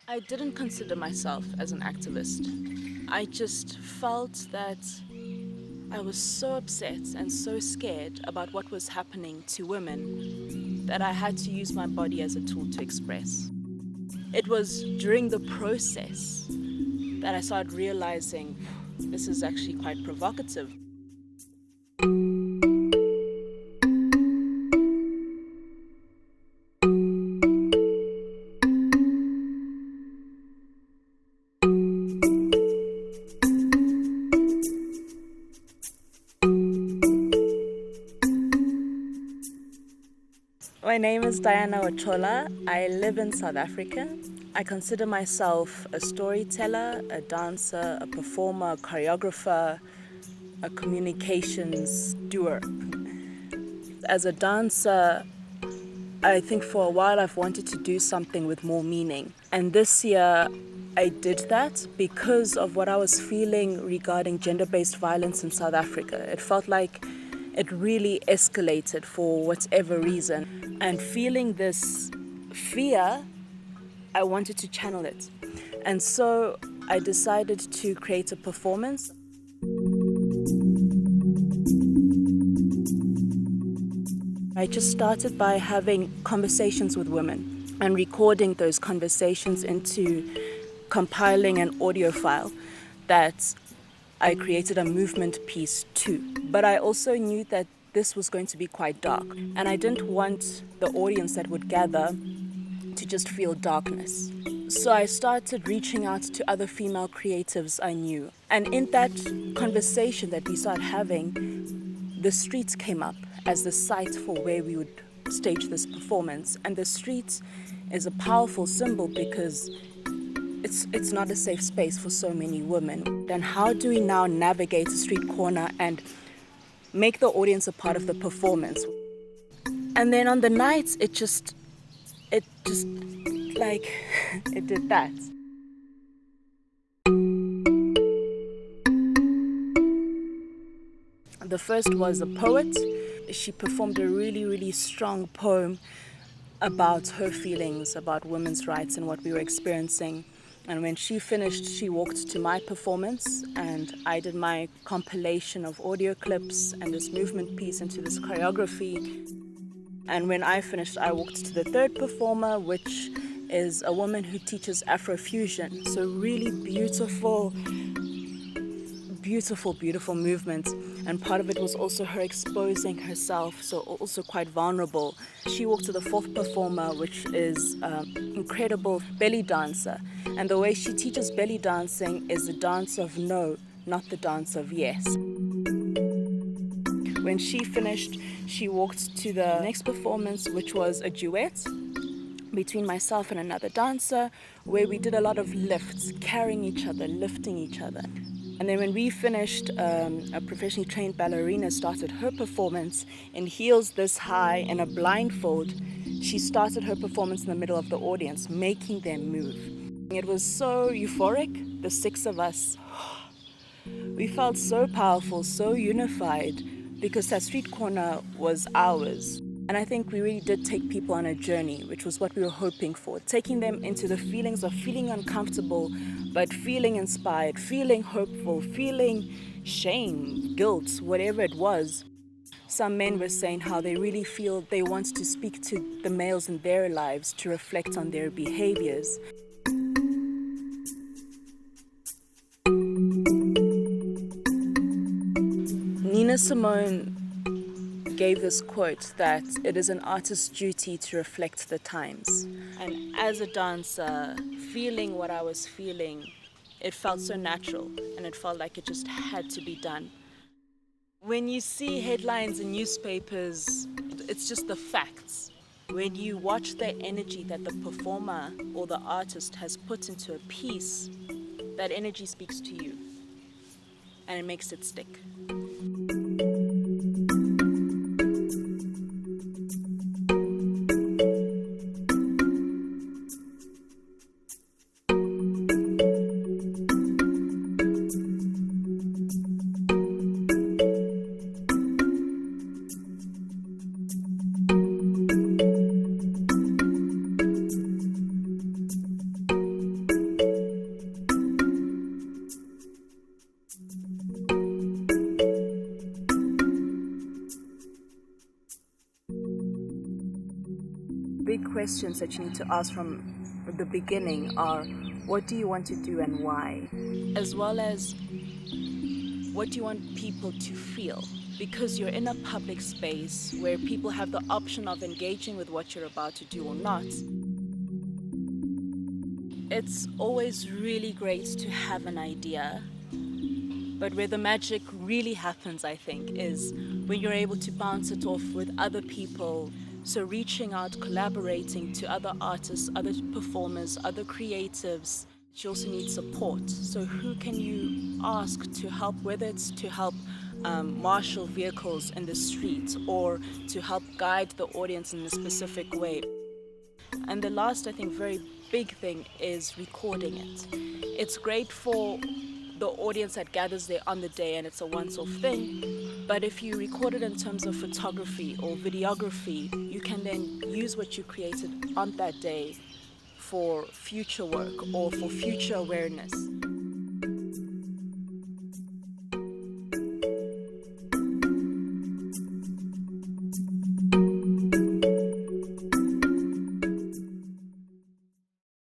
I didn't consider myself as an activist. I just felt that I was so upset and so scared about what was happening to women that I had to use my body as a tool to express. It was during the process that I started realizing this is actually quite provocative. My name is Diana Ocholla. I live in South Africa. I consider myself a storyteller, a dancer, a performer, a choreographer, a communications doer. As a dancer, I think for a while I've wanted to do something with more meaning. And this year I did that because of what I was feeling regarding gender-based violence in South Africa. It felt like it really escalated for whatever reason. And feeling this fear, I wanted to channel it. And so I decided to create a performance. I just started by having conversations with women and recording those conversations into compiling an audio file that I created a movement piece to. But I also knew that this was going to be quite dark, and I didn't want the audience that would gather to just feel darkness. So I started reaching out to other female creatives I knew. And in that conversation that we started having, the streets came up as the site for where we would stage this performance. And the street is a powerful symbol because it's not a safe space for so many women. And how do we now navigate a street corner and make the audience a part of the performance? And then on the nights, it just like, it did that. The first was a poet. She performed a really, really strong poem about her feelings, about women's rights and what we were experiencing. And when she finished, she walked to my performance, and I did my compilation of audio clips and this movement piece into this choreography. And when I finished, I walked to the third performer, which is a woman who teaches Afrofusion. So really beautiful, beautiful, beautiful movement. And part of it was also her exposing herself, so also quite vulnerable. She walked to the fourth performer, which is incredible belly dancer. And the way she teaches belly dancing is the dance of no, not the dance of yes. When she finished, she walked to the next performance, which was a duet between myself and another dancer, where we did a lot of lifts, carrying each other, lifting each other. And then when we finished, a professionally trained ballerina started her performance in heels this high and a blindfold. She started her performance in the middle of the audience, making them move. It was so euphoric, the six of us. We felt so powerful, so unified, because that street corner was ours. And I think we really did take people on a journey, which was what we were hoping for, taking them into the feelings of feeling uncomfortable, but feeling inspired, feeling hopeful, feeling shame, guilt, whatever it was. Some men were saying how they really feel they want to speak to the males in their lives to reflect on their behaviors. Nina Simone gave this quote that it is an artist's duty to reflect the times. And as a dancer, feeling what I was feeling, it felt so natural and it felt like it just had to be done. When you see headlines in newspapers, it's just the facts. When you watch the energy that the performer or the artist has put into a piece, that energy speaks to you and it makes it stick. questions that you need to ask from the beginning are, what do you want to do and why? As well as, what do you want people to feel? Because you're in a public space where people have the option of engaging with what you're about to do or not. It's always really great to have an idea, but where the magic really happens, I think, is when you're able to bounce it off with other people. So reaching out, collaborating to other artists, other performers, other creatives. You also need support. So who can you ask to help, whether it's to help marshal vehicles in the street or to help guide the audience in a specific way. And the last, I think, very big thing is recording it. It's great for the audience that gathers there on the day and it's a once-off thing, but if you record it in terms of photography or videography, you can then use what you created on that day for future work or for future awareness.